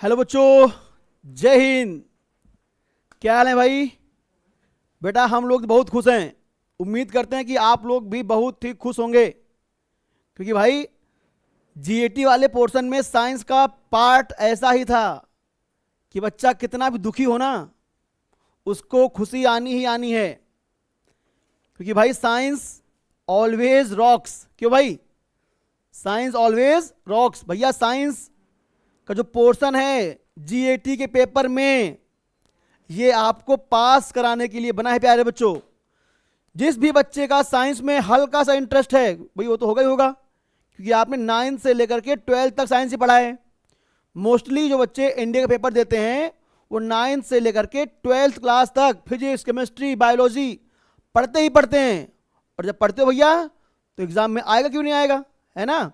Hello बच्चों, जय हिंद। क्या हाल है भाई? बेटा हम लोग बहुत खुश हैं। उम्मीद करते हैं कि आप लोग भी बहुत ही खुश होंगे, क्योंकि भाई जीएटी वाले पोर्शन में साइंस का पार्ट ऐसा ही था कि बच्चा कितना भी दुखी हो ना, उसको खुशी आनी ही आनी है। क्योंकि भाई साइंस ऑलवेज रॉक्स। क्यों भाई? Science always rocks. भैया साइंस का जो पोर्शन है जीएटी के पेपर में, ये आपको पास कराने के लिए बना है प्यारे बच्चों। जिस भी बच्चे का साइंस में हल्का सा इंटरेस्ट है भाई, वो तो होगा ही होगा, क्योंकि आपने 9 से लेकर के 12 तक साइंस ही पढ़ा है। मोस्टली जो बच्चे इंडिया का पेपर देते हैं वो 9 से लेकर के 12th क्लास तक फिजिक्स, केमिस्ट्री, बायोलॉजी पढ़ते ही पढ़ते हैं। और जब पढ़ते हो भैया तो एग्जाम में आएगा, क्यों नहीं आएगा, है ना?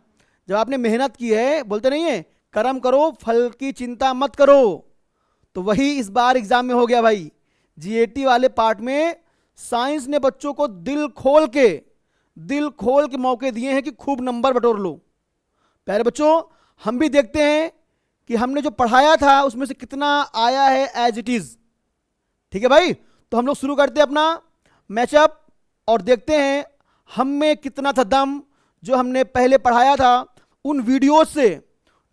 जब आपने मेहनत की है, बोलते नहीं है कर्म करो फल की चिंता मत करो, तो वही इस बार एग्जाम में हो गया भाई। जीएटी वाले पार्ट में साइंस ने बच्चों को दिल खोल के मौके दिए हैं कि खूब नंबर बटोर लो। प्यारे बच्चों, हम भी देखते हैं कि हमने जो पढ़ाया था उसमें से कितना आया है एज इट इज। ठीक है भाई, तो हम लोग शुरू करते हैं अपना मैचअप और देखते हैं हम में कितना था दम। जो हमने पहले पढ़ाया था उन वीडियोस से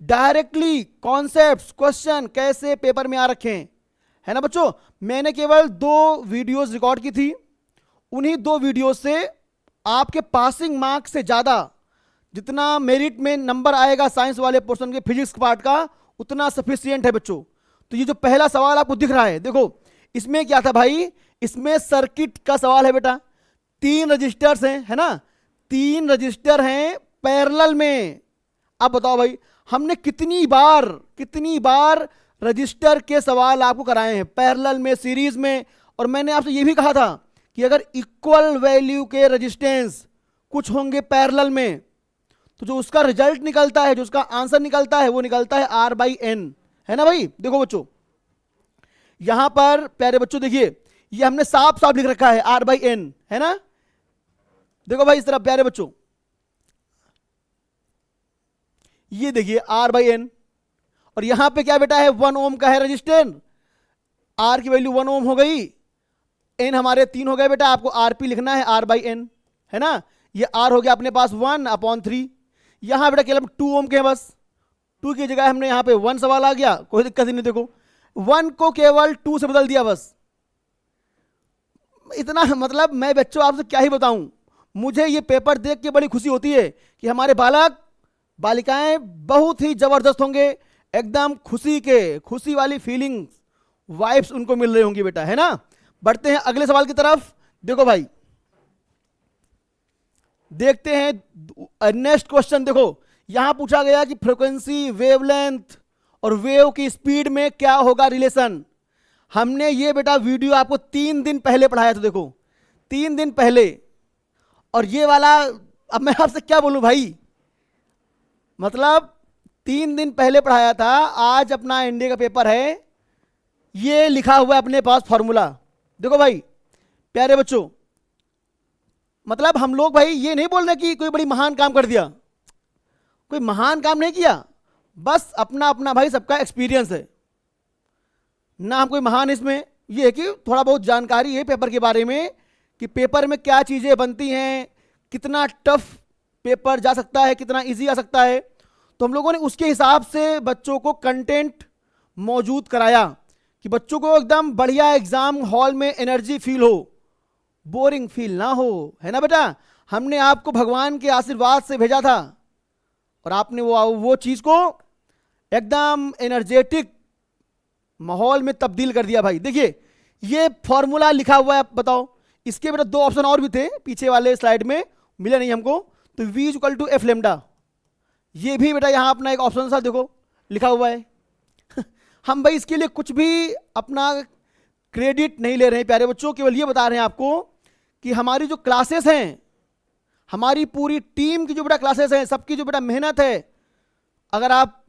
डायरेक्टली कॉन्सेप्ट्स, क्वेश्चन कैसे पेपर में आ रखे हैं, है ना बच्चों? मैंने केवल 2 वीडियोस रिकॉर्ड की थी। उन्हीं 2 वीडियोस से आपके पासिंग मार्क्स से ज़्यादा जितना मेरिट में नंबर आएगा साइंस वाले पोर्शन के फिजिक्स पार्ट का, उतना सफिशियंट है बच्चों। तो ये जो पहला सवाल आपको दिख रहा है, देखो इसमें क्या था भाई, इसमें सर्किट का सवाल है बेटा। 3 रजिस्टर्स हैं, है ना? 3 रजिस्टर हैं पैरेलल में। अब बताओ भाई, हमने कितनी बार रजिस्टर के सवाल आपको कराए हैं पैरेलल में, सीरीज में। और मैंने आपसे ये भी कहा था कि अगर इक्वल वैल्यू के रेजिस्टेंस कुछ होंगे पैरेलल में, तो जो उसका रिजल्ट निकलता है, जो उसका आंसर निकलता है, वो निकलता है R/N, है ना भाई? देखो बच्चों, यहां पर प्यारे बच्चों देखिए, ये हमने साफ साफ लिख रखा है R/N, है ना? देखो भाई इस तरह प्यारे बच्चों, ये देखिए R/N। और यहां पे क्या बेटा है, 1 ओम का है रजिस्टेंस। R की वैल्यू 1 ओम हो गई, N हमारे 3 हो गए बेटा। आपको RP लिखना है R/N, है ना? ये R हो गया अपने पास 1/3। यहां बेटा केवल 2 ओम के हैं, बस 2 की जगह हमने यहां पे 1 सवाल आ गया, कोई दिक्कत ही नहीं। देखो 1 को केवल 2 से बदल दिया बस। इतना मतलब मैं बच्चों आपसे क्या ही बताऊं, मुझे ये पेपर देख के बड़ी खुशी होती है कि हमारे बालक बालिकाएं बहुत ही जबरदस्त होंगे। एकदम खुशी वाली फीलिंग वाइब्स उनको मिल रही होंगी बेटा, है ना? बढ़ते हैं अगले सवाल की तरफ। देखो भाई, देखते हैं नेक्स्ट क्वेश्चन। देखो यहां पूछा गया कि फ्रीक्वेंसी, वेवलेंथ और वेव की स्पीड में क्या होगा रिलेशन। हमने ये बेटा वीडियो आपको 3 दिन पहले पढ़ाया था। देखो 3 दिन पहले, और ये वाला अब मैं आपसे क्या बोलूं भाई, मतलब 3 दिन पहले पढ़ाया था, आज अपना इंडिया का पेपर है, ये लिखा हुआ है अपने पास फॉर्मूला। देखो भाई प्यारे बच्चों, मतलब हम लोग भाई ये नहीं बोल रहे कि कोई बड़ी महान काम कर दिया, कोई महान काम नहीं किया, बस अपना अपना भाई सबका एक्सपीरियंस है ना। हम कोई महान, इसमें ये है कि थोड़ा बहुत जानकारी है पेपर के बारे में, कि पेपर में क्या चीज़ें बनती हैं, कितना टफ पेपर जा सकता है, कितना इजी आ सकता है। तो हम लोगों ने उसके हिसाब से बच्चों को कंटेंट मौजूद कराया कि बच्चों को एकदम बढ़िया एग्जाम हॉल में एनर्जी फील हो, बोरिंग फील ना हो, है ना बेटा? हमने आपको भगवान के आशीर्वाद से भेजा था और आपने वो चीज़ को एकदम एनर्जेटिक माहौल में तब्दील कर दिया भाई। देखिए ये फॉर्मूला लिखा हुआ है, बताओ इसके बेटा 2 ऑप्शन और भी थे पीछे वाले स्लाइड में, मिले नहीं हमको। तो V = F लैम्डा, ये भी बेटा यहाँ अपना एक ऑप्शन था, देखो लिखा हुआ है। हम भाई इसके लिए कुछ भी अपना क्रेडिट नहीं ले रहे हैं प्यारे बच्चों, केवल ये बता रहे हैं आपको कि हमारी जो क्लासेस हैं, हमारी पूरी टीम की जो बेटा क्लासेस हैं, सबकी जो बेटा मेहनत है, अगर आप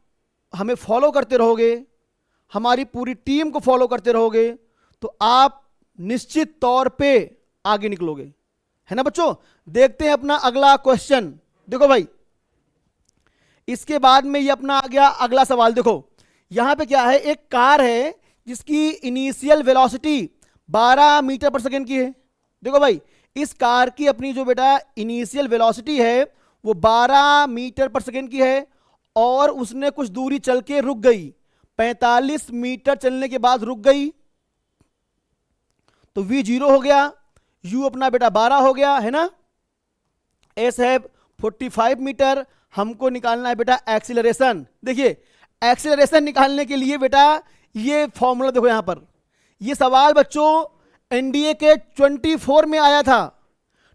हमें फॉलो करते रहोगे, हमारी पूरी टीम को फॉलो करते रहोगे, तो आप निश्चित तौर पे आगे निकलोगे, है ना बच्चों? देखते हैं अपना अगला क्वेश्चन। देखो भाई इसके बाद में ये अपना आ गया अगला सवाल। देखो यहां पे क्या है, एक कार है जिसकी इनिशियल वेलोसिटी 12 मीटर पर सेकेंड की है। देखो भाई, इस कार की अपनी जो बेटा इनिशियल वेलोसिटी है वो 12 मीटर पर सेकेंड की है, और उसने कुछ दूरी चल के रुक गई, 45 मीटर चलने के बाद रुक गई, तो v 0 हो गया, u अपना बेटा 12 हो गया, है ना। s है 45 मीटर। हमको निकालना है बेटा एक्सीलरेशन। देखिए, एक्सीलरेशन निकालने के लिए बेटा ये फॉर्मूला देखो यहां पर, ये सवाल बच्चों एनडीए के 24 में आया था,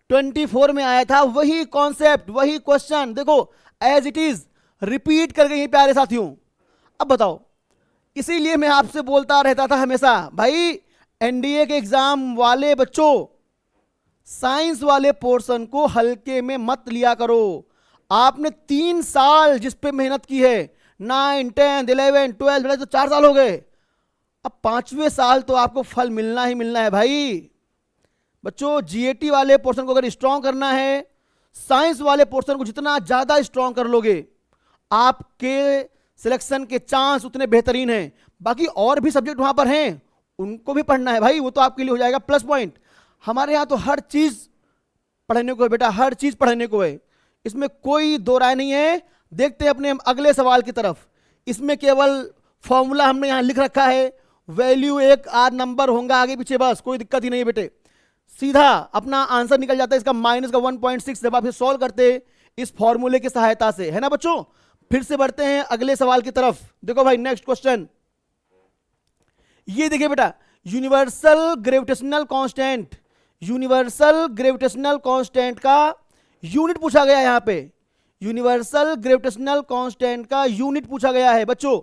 24 में आया था, वही कॉन्सेप्ट, वही क्वेश्चन देखो एज इट इज रिपीट कर गई प्यारे साथियों। अब बताओ, इसीलिए मैं आपसे बोलता रहता था हमेशा, भाई एनडीए के एग्जाम वाले बच्चों साइंस वाले पोर्शन को हल्के में मत लिया करो। आपने 3 साल जिस पे मेहनत की है, 9, 10, 11, 12, तो 4 साल हो गए, अब 5वें साल तो आपको फल मिलना ही मिलना है भाई। बच्चों जीएटी वाले पोर्शन को अगर स्ट्रॉन्ग करना है, साइंस वाले पोर्शन को जितना ज्यादा स्ट्रॉन्ग कर लोगे, आपके सिलेक्शन के चांस उतने बेहतरीन हैं। बाकी और भी सब्जेक्ट वहां पर हैं, उनको भी पढ़ना है भाई, वो तो आपके लिए हो जाएगा प्लस पॉइंट। हमारे यहाँ तो हर चीज पढ़ने को है बेटा, हर चीज पढ़ने को है, इसमें कोई दो राय नहीं है। देखते हैं अपने अगले सवाल की तरफ। इसमें केवल फॉर्मूला हमने यहाँ लिख रखा है, वैल्यू एक आध नंबर होगा आगे पीछे, बस कोई दिक्कत ही नहीं है बेटे, सीधा अपना आंसर निकल जाता है इसका माइनस का 1.6 जब आप इसे सॉल्व करते इस फॉर्मूले की सहायता से, है ना बच्चों। फिर से बढ़ते हैं अगले सवाल की तरफ। देखो भाई नेक्स्ट क्वेश्चन, ये देखिए बेटा, universal gravitational constant, universal gravitational constant का यूनिट पूछा गया है यहां पे, यूनिवर्सल ग्रेविटेशनल कांस्टेंट का यूनिट पूछा गया है बच्चों।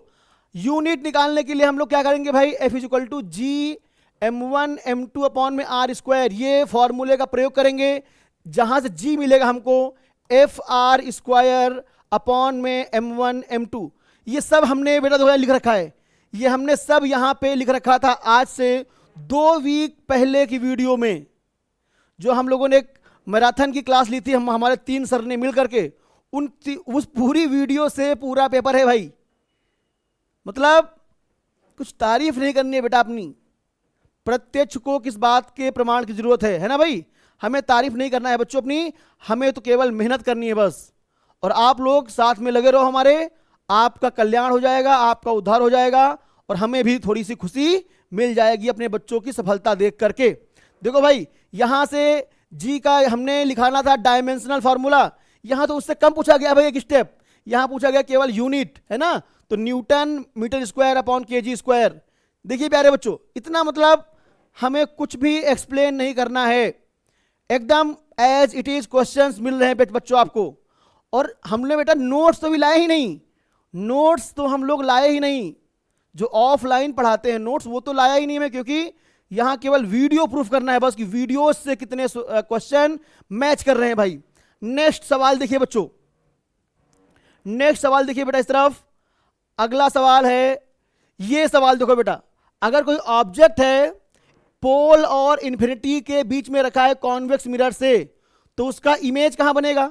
यूनिट निकालने के लिए हम लोग क्या करेंगे भाई, F is equal to G m1 m2 upon में r स्क्वायर, ये फॉर्मूले का प्रयोग करेंगे, जहां से g मिलेगा हमको एफ आर स्क्वायर अपॉन में m1 m2। ये सब हमने बेटा दोबारा लिख रखा है, ये हमने सब यहां पे लिख रखा था आज से 2 वीक पहले की वीडियो में, जो हम लोगों ने एक मैराथन की क्लास ली थी, हम हमारे 3 सर ने मिल करके, उस पूरी वीडियो से पूरा पेपर है भाई। मतलब कुछ तारीफ नहीं करनी है बेटा अपनी, प्रत्यक्ष को किस बात के प्रमाण की जरूरत है ना भाई। हमें तारीफ नहीं करना है बच्चों अपनी, हमें तो केवल मेहनत करनी है बस। और आप लोग साथ में लगे रहो हमारे, आपका कल्याण हो जाएगा, आपका उद्धार हो जाएगा, और हमें भी थोड़ी सी खुशी मिल जाएगी अपने बच्चों की सफलता देख करके। देखो भाई, यहां से जी का हमने लिखाना था डायमेंशनल फॉर्मूला, यहां तो उससे कम पूछा गया भाई एक स्टेप, यहां पूछा गया केवल यूनिट, है ना। तो newton metre square upon KG square. देखिए प्यारे बच्चों, इतना मतलब हमें कुछ भी एक्सप्लेन नहीं करना है, एकदम एज इट इज क्वेश्चंस मिल रहे हैं बच्चों आपको। और हमने बेटा नोट्स तो भी लाए ही नहीं, नोट्स तो हम लोग लाए ही नहीं, जो ऑफलाइन पढ़ाते हैं नोट्स वो तो लाया ही नहीं मैं, क्योंकि यहां केवल वीडियो प्रूफ करना है बस कि वीडियो से कितने क्वेश्चन मैच कर रहे हैं भाई। नेक्स्ट सवाल देखिए बच्चों, नेक्स्ट सवाल देखिए बेटा इस तरफ, अगला सवाल है, ये सवाल देखो बेटा, अगर कोई ऑब्जेक्ट है पोल और इन्फिनिटी के बीच में रखा है कॉन्वेक्स मिरर से, तो उसका इमेज कहां बनेगा,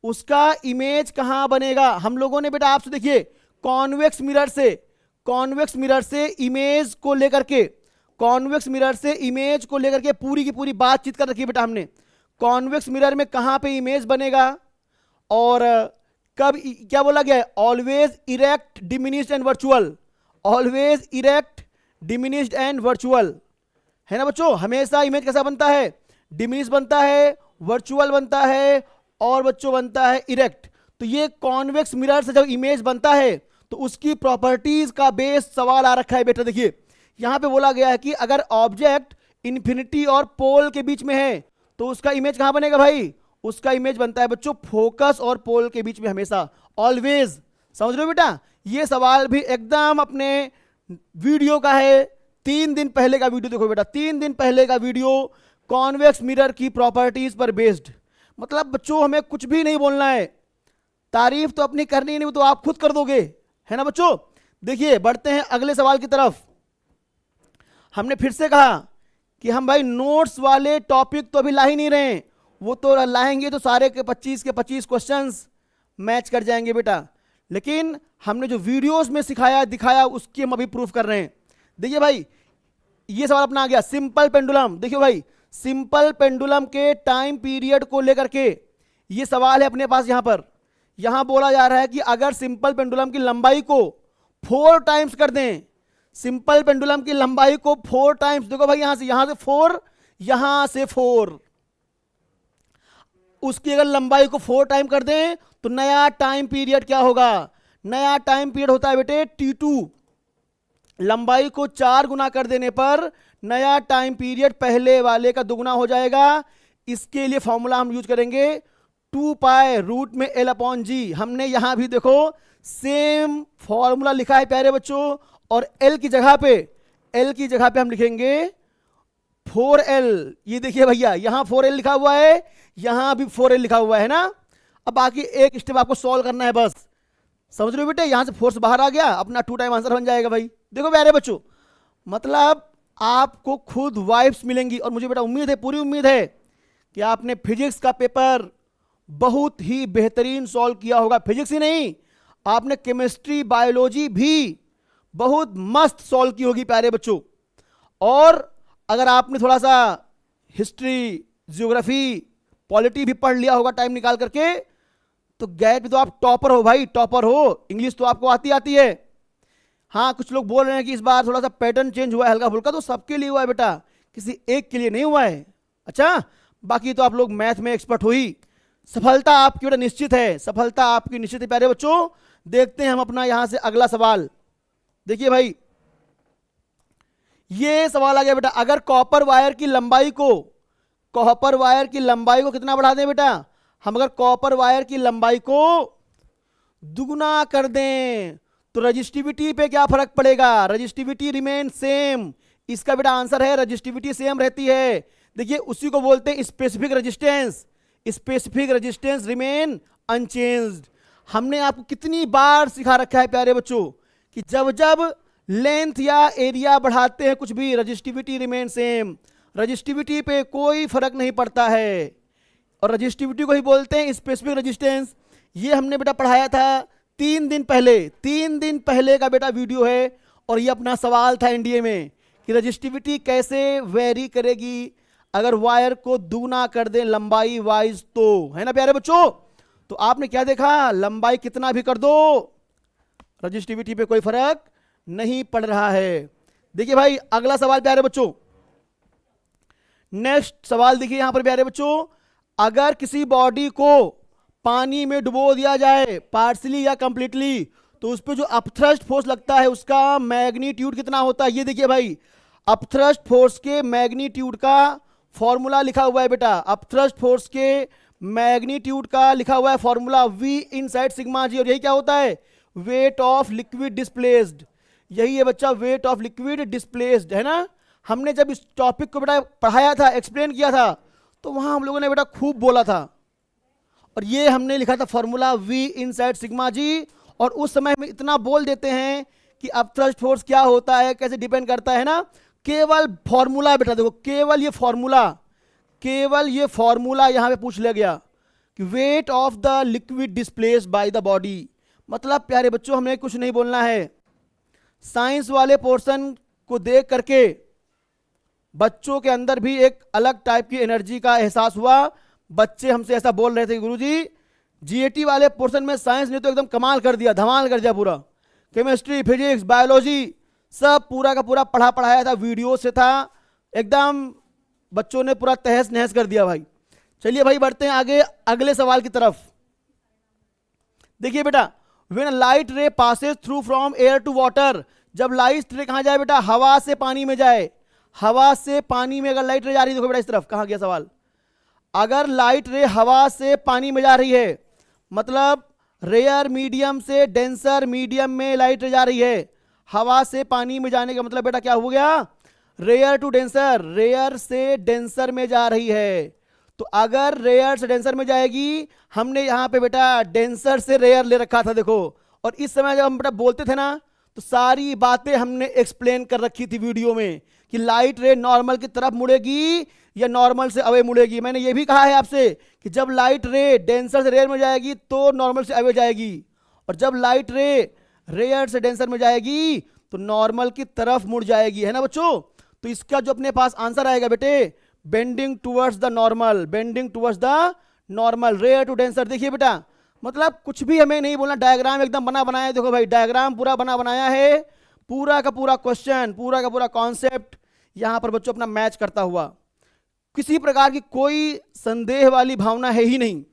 उसका इमेज कहां बनेगा। हम लोगों ने बेटा आपसे देखिए कॉन्वेक्स मिरर से, कॉन्वेक्स मिरर से इमेज को लेकर के, कॉन्वेक्स मिरर से इमेज को लेकर के पूरी की पूरी बातचीत कर रखी है बेटा हमने। कॉन्वेक्स मिरर में कहां पे इमेज बनेगा और कब, क्या बोला गया है, always erect diminished and virtual, always erect diminished and virtual, है ना बच्चों। हमेशा इमेज कैसा बनता है, डिमिनिश बनता है, वर्चुअल बनता है, और बच्चों बनता है इरेक्ट। तो ये कॉन्वेक्स मिरर से जब इमेज बनता है तो उसकी प्रॉपर्टीज का बेस सवाल आ रखा है बेटा। देखिए यहां पे बोला गया है कि अगर ऑब्जेक्ट इन्फिनिटी और पोल के बीच में है तो उसका इमेज कहां बनेगा भाई, उसका इमेज बनता है बच्चों फोकस और पोल के बीच में हमेशा, ऑलवेज। समझ रहे हो बेटा, ये सवाल भी एकदम अपने वीडियो का है, 3 दिन पहले का वीडियो देखो बेटा, 3 दिन पहले का वीडियो कॉन्वेक्स मिरर की प्रॉपर्टीज पर बेस्ड। मतलब बच्चों हमें कुछ भी नहीं बोलना है, तारीफ तो अपनी करनी ही नहीं, वो तो आप खुद कर दोगे, है ना बच्चों। देखिए बढ़ते हैं अगले सवाल की तरफ। हमने फिर से कहा कि हम भाई नोट्स वाले टॉपिक तो अभी ला ही नहीं रहे हैं, वो तो लाएंगे तो सारे के 25 क्वेश्चंस मैच कर जाएंगे बेटा। लेकिन हमने जो वीडियोस में सिखाया दिखाया उसकी हम अभी प्रूफ कर रहे हैं। देखिए भाई, ये सवाल अपना आ गया सिंपल पेंडुलम। देखिए भाई, सिंपल पेंडुलम के टाइम पीरियड को लेकर के ये सवाल है अपने पास। यहां पर यहां बोला जा रहा है कि अगर सिंपल पेंडुलम की लंबाई को 4 टाइम्स कर दें, सिंपल पेंडुलम की लंबाई को 4 टाइम्स, देखो भाई यहां से 4, यहां से 4, उसकी अगर लंबाई को 4 टाइम कर दें तो नया टाइम पीरियड क्या होगा? नया टाइम पीरियड होता है बेटे T2। लंबाई को 4 गुना कर देने पर नया टाइम पीरियड पहले वाले का दुगुना हो जाएगा। इसके लिए फॉर्मूला हम यूज करेंगे 2 पाई रूट में L अपॉन जी। हमने यहां भी देखो सेम फॉर्मूला लिखा है प्यारे बच्चों, और L की जगह पे हम लिखेंगे 4L। ये देखिए भैया, यहां 4L लिखा हुआ है, यहां भी 4L लिखा हुआ है ना। अब बाकी एक स्टेप आपको सॉल्व करना है बस, समझ रहे हो बेटे? यहां से फोर्स बाहर आ गया, अपना 2 टाइम आंसर बन जाएगा भाई। देखो प्यारे बच्चों, मतलब आपको खुद वाइब्स मिलेंगी, और मुझे बेटा उम्मीद है, पूरी उम्मीद है कि आपने फिजिक्स का पेपर बहुत ही बेहतरीन सॉल्व किया होगा। फिजिक्स ही नहीं, आपने केमिस्ट्री बायोलॉजी भी बहुत मस्त सॉल्व की होगी प्यारे बच्चों। और अगर आपने थोड़ा सा हिस्ट्री, ज्योग्राफी, पॉलिटी भी पढ़ लिया होगा टाइम निकाल करके, तो गैट में तो आप टॉपर हो भाई, टॉपर हो। इंग्लिश तो आपको आती है। हाँ, कुछ लोग बोल रहे हैं कि इस बार थोड़ा सा पैटर्न चेंज हुआ है हल्का फुल्का, तो सबके लिए हुआ है बेटा, किसी एक के लिए नहीं हुआ है। अच्छा, बाकी तो आप लोग मैथ में एक्सपर्ट हो ही। सफलता आपकी बेटा निश्चित है, सफलता आपकी निश्चित है प्यारे बच्चों। देखते हैं हम अपना यहां से अगला सवाल। देखिए भाई, ये सवाल आ गया बेटा, अगर कॉपर वायर की लंबाई को कितना बढ़ा दें बेटा? हम अगर कॉपर वायर की लंबाई को दुगुना कर दें तो रजिस्टिविटी पे क्या फर्क पड़ेगा? Resistivity remain same. इसका बेटा आंसर है रजिस्टिविटी सेम रहती है। देखिए, उसी को बोलते हैं specific resistance. Specific resistance remain unchanged. हमने आपको कितनी बार सिखा रखा है प्यारे बच्चों कि जब जब लेंथ या एरिया बढ़ाते हैं कुछ भी, रजिस्टिविटी रिमेन सेम। रजिस्टिविटी पे कोई फर्क नहीं पड़ता है, और रजिस्टिविटी को ही बोलते हैं स्पेसिफिक रेजिस्टेंस। ये हमने बेटा पढ़ाया था 3 दिन पहले का बेटा वीडियो है, और ये अपना सवाल था एनडीए में कि रजिस्टिविटी कैसे वेरी करेगी अगर वायर को दुगना कर दें लंबाई वाइज, तो है ना प्यारे बच्चों। तो आपने क्या देखा, लंबाई कितना भी कर दो रजिस्टिविटी पे कोई फर्क नहीं पड़ रहा है। देखिए भाई, अगला सवाल प्यारे बच्चों, नेक्स्ट सवाल देखिए यहां पर प्यारे बच्चों, अगर किसी बॉडी को पानी में डुबो दिया जाए पार्शियली या कंप्लीटली, तो उस पर जो अपथ्रस्ट फोर्स लगता है उसका मैग्नीट्यूड कितना होता है? ये देखिए भाई, अपथ्रस्ट फोर्स के मैग्नीट्यूड का फॉर्मूला लिखा हुआ है बेटा। अपथ्रस्ट फोर्स के मैग्नीट्यूड का लिखा हुआ है फॉर्मूला V इनसाइड सिग्मा जी, और यही क्या होता है? Weight of liquid displaced. यही है बच्चा, वेट ऑफ लिक्विड डिस्प्लेस्ड, है ना। हमने जब इस टॉपिक को बेटा पढ़ाया था, एक्सप्लेन किया था, तो वहां हम लोगों ने बेटा खूब बोला था, और ये हमने लिखा था फॉर्मूला V इनसाइड सिग्मा जी। और उस समय में इतना बोल देते हैं कि अपथ्रस्ट फोर्स क्या होता है, कैसे डिपेंड करता है ना। केवल फॉर्मूला बेटा देखो, केवल ये फॉर्मूला यहां पे पूछ लिया गया कि weight of the liquid displaced by the body. मतलब प्यारे बच्चों, हमें कुछ नहीं बोलना है। साइंस वाले पोर्शन को देख करके बच्चों के अंदर भी एक अलग टाइप की एनर्जी का एहसास हुआ। बच्चे हमसे ऐसा बोल रहे थे, गुरुजी जीएटी वाले पोर्शन में साइंस ने तो एकदम कमाल कर दिया, धमाल कर दिया पूरा। केमिस्ट्री, फिजिक्स, बायोलॉजी सब पूरा का पूरा पढ़ाया था, वीडियो से था, एकदम बच्चों ने पूरा तहस नहस कर दिया भाई। चलिए भाई, बढ़ते हैं आगे अगले सवाल की तरफ। देखिए बेटा, when light ray passes through from air to water, जब लाइट रे कहां जाए बेटा? हवा से पानी में जाए। हवा से पानी में अगर लाइट रे जा रही है, देखो बेटा इस तरफ, कहां गया सवाल? अगर लाइट रे हवा से पानी में जा रही है, मतलब रेयर मीडियम से डेंसर मीडियम में लाइट रे जा रही है। हवा से पानी में जाने का मतलब बेटा क्या हो गया? रेयर टू डेंसर, रेयर से डेंसर में जा रही है। तो अगर रेयर से डेंसर में जाएगी, हमने यहां पे बेटा डेंसर से रेयर ले रखा था देखो, और इस समय जब हम बेटा बोलते थे ना, तो सारी बातें हमने एक्सप्लेन कर रखी थी वीडियो में कि लाइट रे नॉर्मल की तरफ मुड़ेगी या नॉर्मल से अवे मुड़ेगी। मैंने ये भी कहा है आपसे कि जब लाइट रे डेंसर से रेयर में जाएगी तो नॉर्मल से अवे जाएगी, और जब लाइट रे रेयर से डेंसर में जाएगी तो नॉर्मल की तरफ मुड़ जाएगी, है ना बच्चों। तो इसका जो अपने पास आंसर आएगा बेटे, bending towards the normal, bending towards the normal, rare to denser. देखिए बेटा, मतलब कुछ भी हमें नहीं बोलना, डायग्राम एकदम बना बनाया है। देखो भाई, डायग्राम पूरा बना बनाया है, पूरा का पूरा क्वेश्चन, पूरा का पूरा कॉन्सेप्ट यहां पर बच्चों अपना मैच करता हुआ, किसी प्रकार की कोई संदेह वाली भावना है ही नहीं।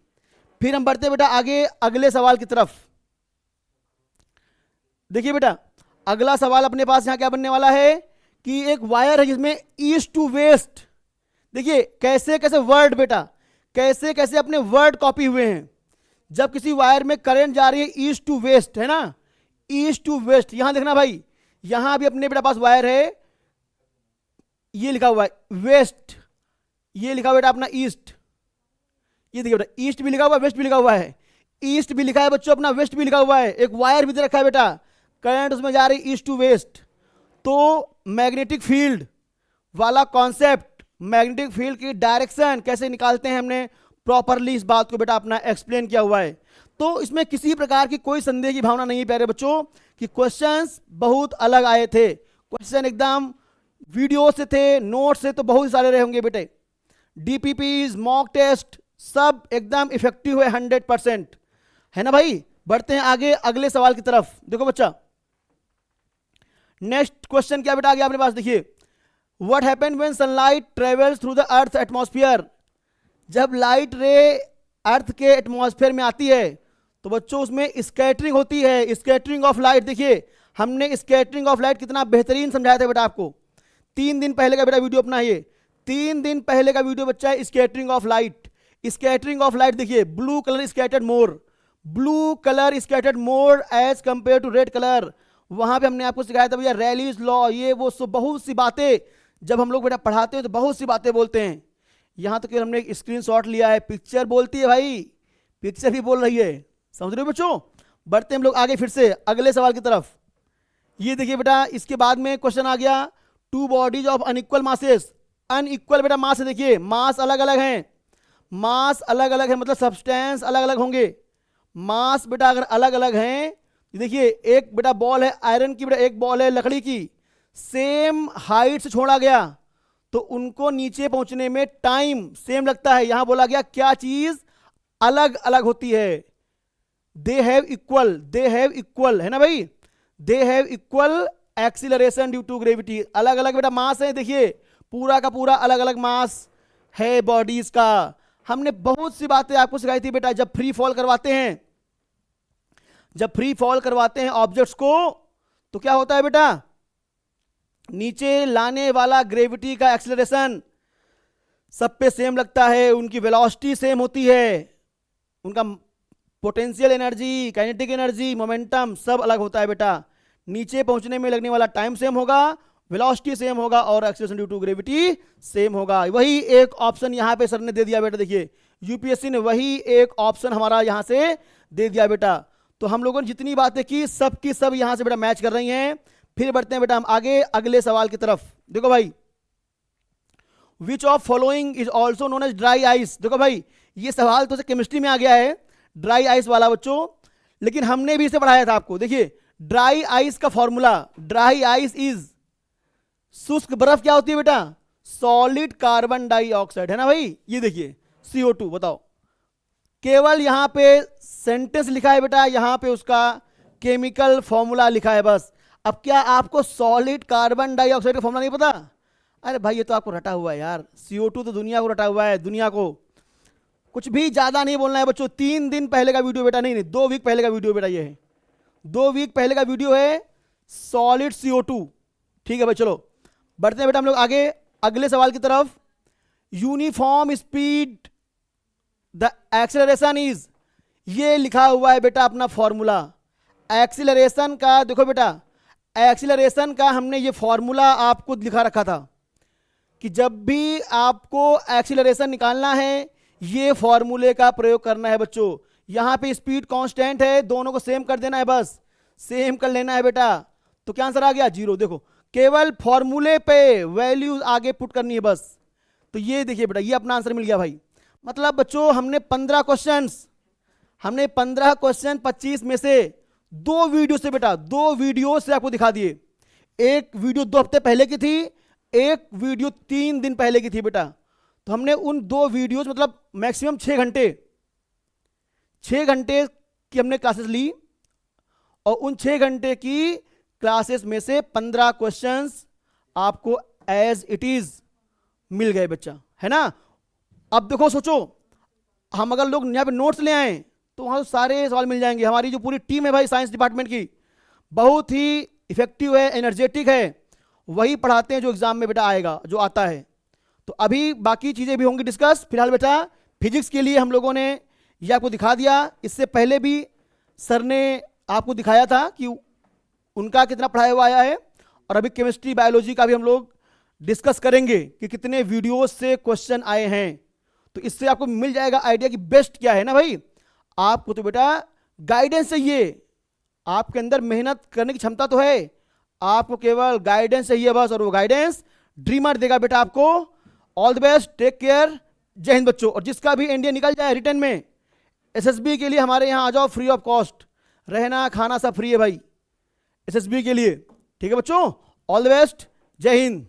फिर हम बढ़ते बेटा आगे अगले सवाल की तरफ। देखिए बेटा, अगला सवाल अपने पास यहां क्या बनने वाला है कि एक वायर है जिसमें ईस्ट टू वेस्ट, देखिए कैसे कैसे वर्ड बेटा, कैसे कैसे अपने वर्ड कॉपी हुए हैं। जब किसी वायर में करंट जा रही है ईस्ट टू वेस्ट, है ना, ईस्ट टू वेस्ट, यहां देखना भाई, यहां भी अपने बेटा पास वायर है, ये लिखा हुआ है वेस्ट, ये लिखा हुआ बेटा अपना ईस्ट, ये देखिए बेटा ईस्ट भी लिखा हुआ है, वेस्ट भी लिखा हुआ है, ईस्ट भी लिखा है बच्चों अपना, वेस्ट भी लिखा हुआ है, एक वायर भी दे रखा है बेटा, करंट उसमें जा रही ईस्ट टू वेस्ट। तो मैग्नेटिक फील्ड वाला कॉन्सेप्ट, मैग्नेटिक फील्ड की डायरेक्शन कैसे निकालते हैं, हमने प्रॉपरली इस बात को बेटा अपना एक्सप्लेन किया हुआ है। तो इसमें किसी प्रकार की कोई संदेह की भावना नहीं है प्यारे बच्चों कि क्वेश्चंस बहुत अलग आए थे, क्वेश्चन एकदम वीडियो से थे, नोट से तो बहुत सारे रहे होंगे बेटे, डीपीपीज, मॉक टेस्ट सब एकदम इफेक्टिव है 100%, है ना भाई। बढ़ते हैं आगे अगले सवाल की तरफ। देखो बच्चा, नेक्स्ट क्वेश्चन क्या बेटा आ गया अपने पास, देखिए, what happen when sunlight travels through the earth atmosphere. जब लाइट रे अर्थ के एटमॉस्फेयर में आती है तो बच्चों उसमें स्कैटरिंग होती है, स्कैटरिंग ऑफ लाइट। देखिए हमने स्कैटरिंग ऑफ लाइट कितना बेहतरीन समझाया था बेटा आपको, 3 दिन पहले का बेटा वीडियो अपना, ये 3 दिन पहले का वीडियो बच्चा है, scattering of light. Scattering of light देखिए, blue colour scattered more, blue colour scattered more as compare to red colour. वहां पे हमने आपको सिखाया था भैया रैलीज लॉ, ये वो बहुत सी बातें जब हम लोग बेटा पढ़ाते हैं तो बहुत सी बातें बोलते हैं। यहां तो केवल हमने एक स्क्रीनशॉट लिया है, पिक्चर बोलती है भाई, पिक्चर भी बोल रही है, समझ रहे हो बच्चों। बढ़ते हम लोग आगे फिर से अगले सवाल की तरफ। ये देखिए बेटा, इसके बाद में क्वेश्चन आ गया, two bodies of unequal masses, unequal बेटा मास है, देखिए मास अलग अलग हैं, मास अलग अलग है मतलब सब्सटेंस अलग अलग होंगे। मास बेटा अगर अलग अलग हैं, देखिए एक बेटा बॉल है आयरन की, बेटा एक बॉल है लकड़ी की, सेम हाइट से छोड़ा गया तो उनको नीचे पहुंचने में टाइम सेम लगता है। यहां बोला गया क्या चीज अलग अलग होती है, they have equal, they have equal, है ना भाई, they have equal acceleration due to gravity. अलग अलग बेटा मास है, देखिए पूरा का पूरा अलग अलग मास है बॉडीज का। हमने बहुत सी बातें आपको सिखाई थी बेटा, जब फ्री फॉल करवाते हैं, जब फ्री फॉल करवाते हैं ऑब्जेक्ट्स को तो क्या होता है बेटा, नीचे लाने वाला ग्रेविटी का एक्सीलरेशन सब पे सेम लगता है, उनकी वेलोसिटी सेम होती है, उनका potential energy, kinetic energy, momentum सब अलग होता है बेटा। नीचे पहुंचने में लगने वाला टाइम सेम होगा, वेलोसिटी सेम होगा और acceleration due to gravity same होगा। वही एक ऑप्शन यहां पे सर ने दे दिया बेटा, देखिए यूपीएससी ने वही एक ऑप्शन हमारा यहां से दे दिया बेटा। तो हम लोगों ने जितनी बातें की सब की सब यहां से बेटा मैच कर रही हैं। फिर बढ़ते हैं बेटा हम आगे अगले सवाल की तरफ। देखो भाई, which of following is also known as dry ice. देखो भाई ये सवाल तो केमिस्ट्री में आ गया है, ड्राई आइस वाला बच्चों, लेकिन हमने भी इसे पढ़ाया था आपको। देखिए ड्राई आइस का फॉर्मूला, ड्राई आइस इज, शुष्क बर्फ क्या होती है बेटा, सॉलिड कार्बन डाइऑक्साइड, है ना भाई। ये देखिए CO2, बताओ, केवल यहां पे सेंटेंस लिखा है बेटा, यहां पे उसका केमिकल फॉर्मूला लिखा है बस। अब क्या आपको सॉलिड कार्बन डाइऑक्साइड का फॉर्मूला नहीं पता? अरे भाई ये तो आपको रटा हुआ है यार, CO2 तो दुनिया को रटा हुआ है, दुनिया को। कुछ भी ज्यादा नहीं बोलना है बच्चों, 3 दिन पहले का वीडियो बेटा, नहीं 2 वीक पहले का वीडियो बेटा, ये है 2 वीक पहले का वीडियो है, सॉलिड CO2। ठीक है भाई, चलो बढ़ते हैं बेटा हम लोग आगे अगले सवाल की तरफ। Uniform speed the acceleration is, ये लिखा हुआ है बेटा अपना फॉर्मूला एक्सीलरेशन का। देखो बेटा एक्सीलरेशन का हमने ये फॉर्मूला आपको लिखा रखा था कि जब भी आपको एक्सीलरेशन निकालना है ये फॉर्मूले का प्रयोग करना है बच्चों। यहां पे स्पीड कांस्टेंट है, दोनों को सेम कर देना है, बस सेम कर लेना है बेटा। तो क्या आंसर आ गया, 0। देखो केवल फॉर्मूले पे वैल्यू आगे पुट करनी है बस। तो ये देखिए बेटा ये अपना आंसर मिल गया भाई। मतलब बच्चों हमने 15 क्वेश्चन 25 में से 2 वीडियो से बेटा, 2 वीडियो से आपको दिखा दिए। एक वीडियो 2 हफ्ते पहले की थी, एक वीडियो 3 दिन पहले की थी बेटा। तो हमने उन 2 वीडियोस मतलब मैक्सिमम 6 घंटे की हमने क्लासेस ली, और उन 6 घंटे की क्लासेस में से 15 क्वेश्चंस आपको एज इट इज मिल गए बच्चा, है ना। अब देखो सोचो, हम अगर लोग यहाँ पे नोट्स ले आए तो वहाँ सारे सवाल मिल जाएंगे। हमारी जो पूरी टीम है भाई साइंस डिपार्टमेंट की, बहुत ही इफेक्टिव है, एनर्जेटिक है, वही पढ़ाते हैं जो एग्जाम में बेटा आएगा, जो आता है। तो अभी बाकी चीज़ें भी होंगी डिस्कस। फिलहाल बेटा फिजिक्स के लिए हम लोगों ने ये आपको दिखा दिया। इससे पहले भी सर ने आपको दिखाया था कि उनका कितना पढ़ाया हुआ आया है, और अभी केमिस्ट्री बायोलॉजी का भी हम लोग डिस्कस करेंगे कि कितने वीडियोस से क्वेश्चन आए हैं। तो इससे आपको मिल जाएगा आइडिया कि बेस्ट क्या है ना भाई। आपको तो बेटा गाइडेंस चाहिए, आपके अंदर मेहनत करने की क्षमता तो है, आपको केवल गाइडेंस चाहिए बस, और वो गाइडेंस ड्रीमर देगा बेटा आपको। All the best, take care, जय हिंद बच्चों। और जिसका भी एनडीए निकल जाए रिटर्न में, एसएसबी के लिए हमारे यहाँ आ जाओ, फ्री ऑफ कॉस्ट, रहना खाना सब फ्री है भाई एसएसबी के लिए, ठीक है बच्चों। ऑल द बेस्ट, जय हिंद।